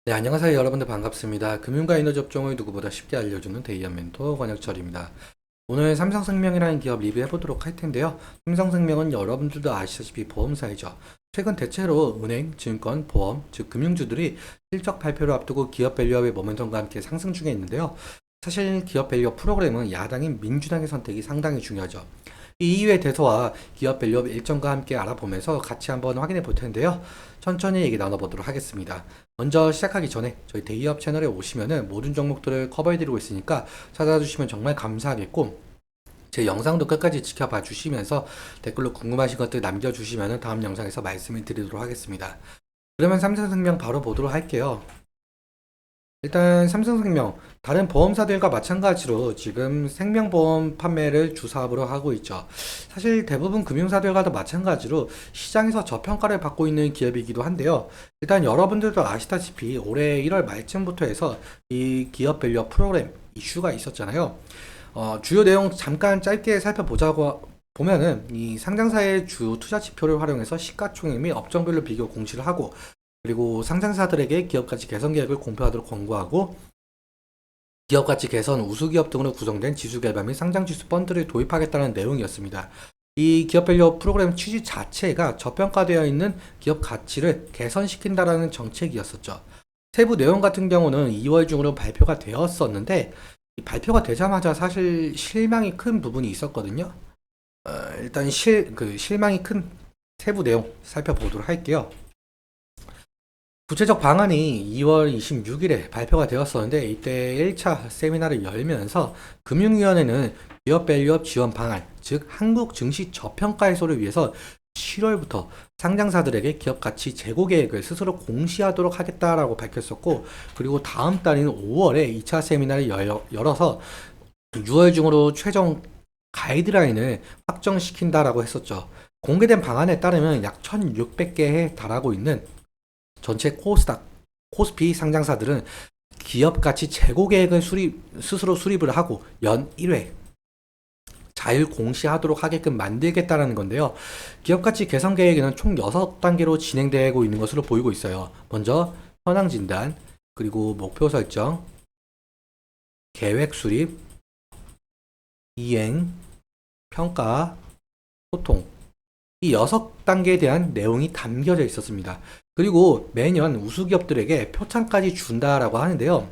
네, 안녕하세요. 여러분들 반갑습니다. 금융과 에너지 업종을 누구보다 쉽게 알려주는 데이안 멘토 권혁철입니다. 오늘 삼성생명이라는 기업 리뷰해보도록 할 텐데요. 삼성생명은 여러분들도 아시다시피 보험사이죠. 최근 대체로 은행, 증권, 보험, 즉 금융주들이 실적 발표를 앞두고 기업 밸류업의 모멘텀과 함께 상승 중에 있는데요. 사실 기업 밸류업 프로그램은 야당인 민주당의 선택이 상당히 중요하죠. 이 이유에 대해서와 기업 밸류업 일정과 함께 알아보면서 같이 한번 확인해 볼 텐데요. 천천히 얘기 나눠보도록 하겠습니다. 먼저 시작하기 전에 저희 데이업 채널에 오시면은 모든 종목들을 커버해드리고 있으니까 찾아주시면 정말 감사하겠고, 제 영상도 끝까지 지켜봐 주시면서 댓글로 궁금하신 것들 남겨주시면 다음 영상에서 말씀을 드리도록 하겠습니다. 그러면 삼성생명 바로 보도록 할게요. 일단 삼성생명 다른 보험사들과 마찬가지로 지금 생명보험 판매를 주 사업으로 하고 있죠. 사실 대부분 금융사들과도 마찬가지로 시장에서 저평가를 받고 있는 기업이기도 한데요. 일단 여러분들도 아시다시피 올해 1월 말쯤부터 해서 이 기업 밸류업 프로그램 이슈가 있었잖아요. 주요 내용 잠깐 짧게 살펴보자고 보면은 이 상장사의 주 투자 지표를 활용해서 시가총액 및 업종별로 비교 공시를 하고, 그리고 상장사들에게 기업가치 개선 계획을 공표하도록 권고하고, 기업가치 개선, 우수기업 등으로 구성된 지수개발 및 상장지수 펀드를 도입하겠다는 내용이었습니다. 이 기업밸류 프로그램 취지 자체가 저평가되어 있는 기업 가치를 개선시킨다라는 정책이었었죠. 세부 내용 같은 경우는 2월 중으로 발표가 되었었는데, 이 발표가 되자마자 사실 실망이 큰 부분이 있었거든요. 일단 실망이 큰 세부 내용 살펴보도록 할게요. 구체적 방안이 2월 26일에 발표가 되었었는데, 이때 1차 세미나를 열면서 금융위원회는 기업 밸류업 지원 방안, 즉 한국 증시 저평가 해소를 위해서 7월부터 상장사들에게 기업 가치 재고 계획을 스스로 공시하도록 하겠다라고 밝혔었고, 그리고 다음 달인 5월에 2차 세미나를 열어서 6월 중으로 최종 가이드라인을 확정시킨다라고 했었죠. 공개된 방안에 따르면 약 1,600개에 달하고 있는 전체 코스피 상장사들은 기업 가치 재고 계획을 스스로 수립을 하고 연 1회 자율 공시하도록 하게끔 만들겠다라는 건데요. 기업 가치 개선 계획에는 총 6단계로 진행되고 있는 것으로 보이고 있어요. 먼저 현황 진단, 그리고 목표 설정, 계획 수립, 이행, 평가, 소통. 이 6단계에 대한 내용이 담겨져 있었습니다. 그리고 매년 우수기업들에게 표창까지 준다라고 하는데요.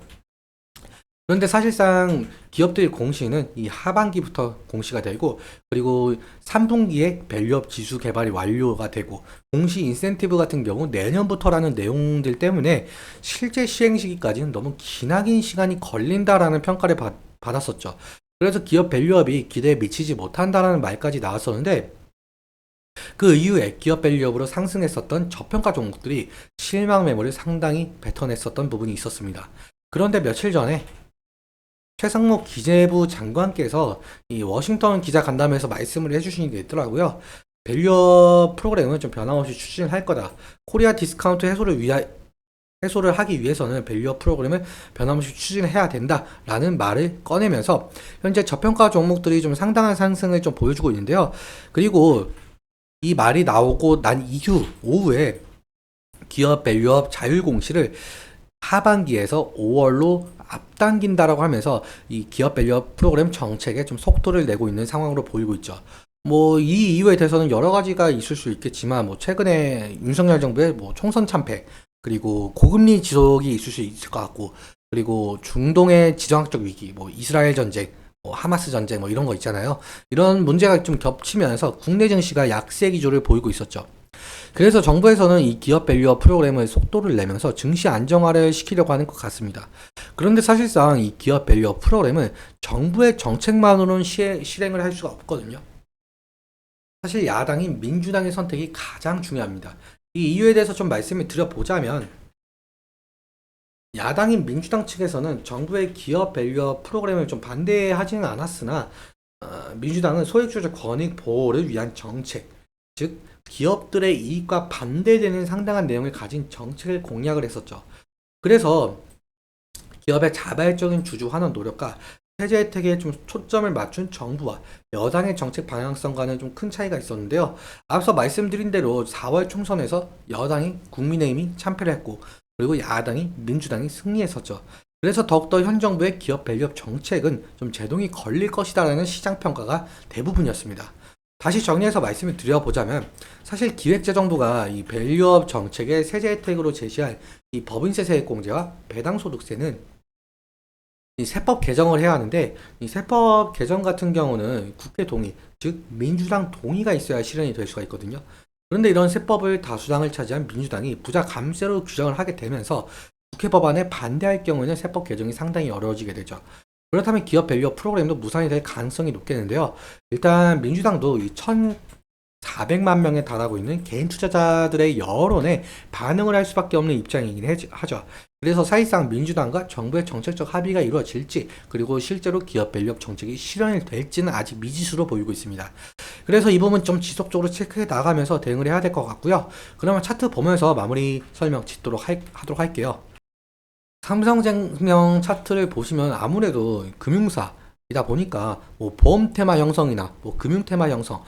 그런데 사실상 기업들 공시는 이 하반기부터 공시가 되고, 그리고 3분기에 밸류업 지수 개발이 완료가 되고, 공시 인센티브 같은 경우 내년부터라는 내용들 때문에 실제 시행 시기까지는 너무 기나긴 시간이 걸린다라는 평가를 받았었죠. 그래서 기업 밸류업이 기대에 미치지 못한다라는 말까지 나왔었는데, 그 이후에 기업 밸류업으로 상승했었던 저평가 종목들이 실망 매물을 상당히 뱉어냈었던 부분이 있었습니다. 그런데 며칠 전에 최상목 기재부 장관께서 이 워싱턴 기자 간담회에서 말씀을 해주신 게 있더라고요. 밸류업 프로그램은 좀 변함없이 추진을 할 거다. 코리아 디스카운트 해소를 하기 위해서는 밸류업 프로그램을 변함없이 추진해야 된다라는 말을 꺼내면서 현재 저평가 종목들이 좀 상당한 상승을 좀 보여주고 있는데요. 그리고 이 말이 나오고 난 이후 오후에 기업 밸류업 자율 공시를 하반기에서 5월로 앞당긴다라고 하면서 이 기업 밸류업 프로그램 정책에 좀 속도를 내고 있는 상황으로 보이고 있죠. 뭐 이 이유에 대해서는 여러 가지가 있을 수 있겠지만, 뭐 최근에 윤석열 정부의 뭐 총선 참패, 그리고 고금리 지속이 있을 수 있을 것 같고, 그리고 중동의 지정학적 위기, 뭐 이스라엘 전쟁, 뭐 하마스 전쟁, 뭐 이런 거 있잖아요. 이런 문제가 좀 겹치면서 국내 증시가 약세 기조를 보이고 있었죠. 그래서 정부에서는 이 기업 밸류업 프로그램을 속도를 내면서 증시 안정화를 시키려고 하는 것 같습니다. 그런데 사실상 이 기업 밸류업 프로그램은 정부의 정책만으로는 실행을 할 수가 없거든요. 사실 야당인 민주당의 선택이 가장 중요합니다. 이 이유에 대해서 좀 말씀을 드려보자면, 야당인 민주당 측에서는 정부의 기업 밸류업 프로그램을 좀 반대하지는 않았으나, 민주당은 소액주주 권익 보호를 위한 정책, 즉 기업들의 이익과 반대되는 상당한 내용을 가진 정책을 공약을 했었죠. 그래서 기업의 자발적인 주주 환원 노력과 세제 혜택에 좀 초점을 맞춘 정부와 여당의 정책 방향성과는 좀 큰 차이가 있었는데요. 앞서 말씀드린 대로 4월 총선에서 여당이 국민의힘이 참패를 했고, 그리고 야당이 민주당이 승리했었죠. 그래서 더욱더 현 정부의 기업 밸류업 정책은 좀 제동이 걸릴 것이다라는 시장 평가가 대부분이었습니다. 다시 정리해서 말씀을 드려보자면 사실 기획재정부가 이 밸류업 정책의 세제 혜택으로 제시할 이 법인세 세액공제와 배당소득세는 이 세법 개정을 해야 하는데 이 세법 개정 같은 경우는 국회 동의, 즉 민주당 동의가 있어야 실현이 될 수가 있거든요. 그런데 이런 세법을 다수당을 차지한 민주당이 부자 감세로 규정을 하게 되면서 국회 법안에 반대할 경우에는 세법 개정이 상당히 어려워지게 되죠. 그렇다면 기업 밸류업 프로그램도 무산이 될 가능성이 높겠는데요. 일단 민주당도 이 1,400만 명에 달하고 있는 개인 투자자들의 여론에 반응을 할 수밖에 없는 입장이긴 하죠. 그래서 사실상 민주당과 정부의 정책적 합의가 이루어질지 그리고 실제로 기업 밸류업 정책이 실현이 될지는 아직 미지수로 보이고 있습니다. 그래서 이 부분 좀 지속적으로 체크해 나가면서 대응을 해야 될 것 같고요. 그러면 차트 보면서 마무리 설명 짓도록 하도록 할게요. 삼성생명 차트를 보시면 아무래도 금융사이다 보니까 뭐 보험 테마 형성이나 뭐 금융 테마 형성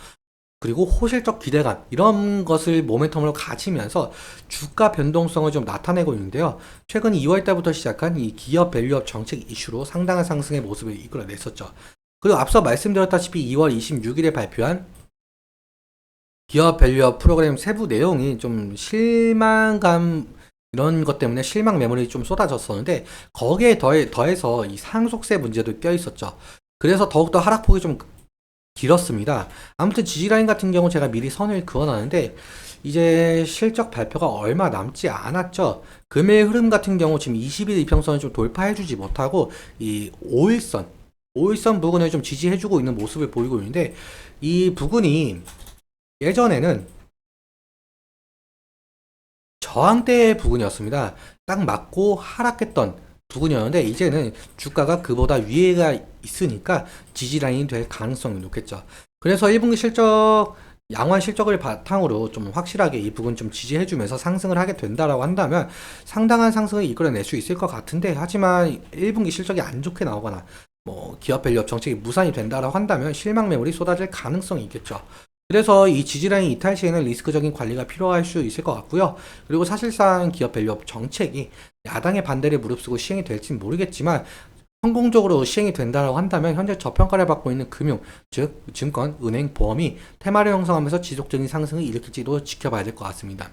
그리고 호실적 기대감 이런 것을 모멘텀으로 가지면서 주가 변동성을 좀 나타내고 있는데요. 최근 2월 달부터 시작한 이 기업 밸류업 정책 이슈로 상당한 상승의 모습을 이끌어냈었죠. 그리고 앞서 말씀드렸다시피 2월 26일에 발표한 기업 밸류업 프로그램 세부 내용이 좀 실망감 이런 것 때문에 실망 매물이 좀 쏟아졌었는데 거기에 더해서 이 상속세 문제도 껴 있었죠. 그래서 더욱더 하락폭이 좀 길었습니다. 아무튼 지지라인 같은 경우 제가 미리 선을 그어놨는데 이제 실적 발표가 얼마 남지 않았죠. 금일 흐름 같은 경우 지금 20일 이평선을 좀 돌파해주지 못하고 이 5일선 부근을 좀 지지해주고 있는 모습을 보이고 있는데 이 부근이 예전에는 저항대 부근이었습니다. 딱 맞고 하락했던 부근이었는데 이제는 주가가 그보다 위에가 있으니까 지지라인이 될 가능성이 높겠죠. 그래서 1분기 실적 양호한 실적을 바탕으로 좀 확실하게 이 부분 좀 지지해주면서 상승을 하게 된다라고 한다면 상당한 상승을 이끌어낼 수 있을 것 같은데 하지만 1분기 실적이 안 좋게 나오거나 뭐 기업 밸류업 정책이 무산이 된다라고 한다면 실망 매물이 쏟아질 가능성이 있겠죠. 그래서 이 지지라인 이탈 시에는 리스크적인 관리가 필요할 수 있을 것 같고요. 그리고 사실상 기업 밸류업 정책이 야당의 반대를 무릅쓰고 시행이 될지는 모르겠지만 성공적으로 시행이 된다고 한다면 현재 저평가를 받고 있는 금융, 즉 증권, 은행, 보험이 테마를 형성하면서 지속적인 상승을 일으킬지도 지켜봐야 될 것 같습니다.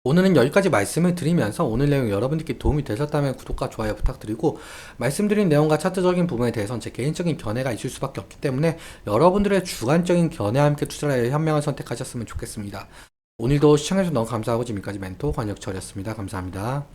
오늘은 여기까지 말씀을 드리면서 오늘 내용 여러분들께 도움이 되셨다면 구독과 좋아요 부탁드리고 말씀드린 내용과 차트적인 부분에 대해서는 제 개인적인 견해가 있을 수밖에 없기 때문에 여러분들의 주관적인 견해와 함께 투자를 현명한 선택하셨으면 좋겠습니다. 오늘도 시청해주셔서 너무 감사하고 지금까지 멘토 권혁철이었습니다. 감사합니다.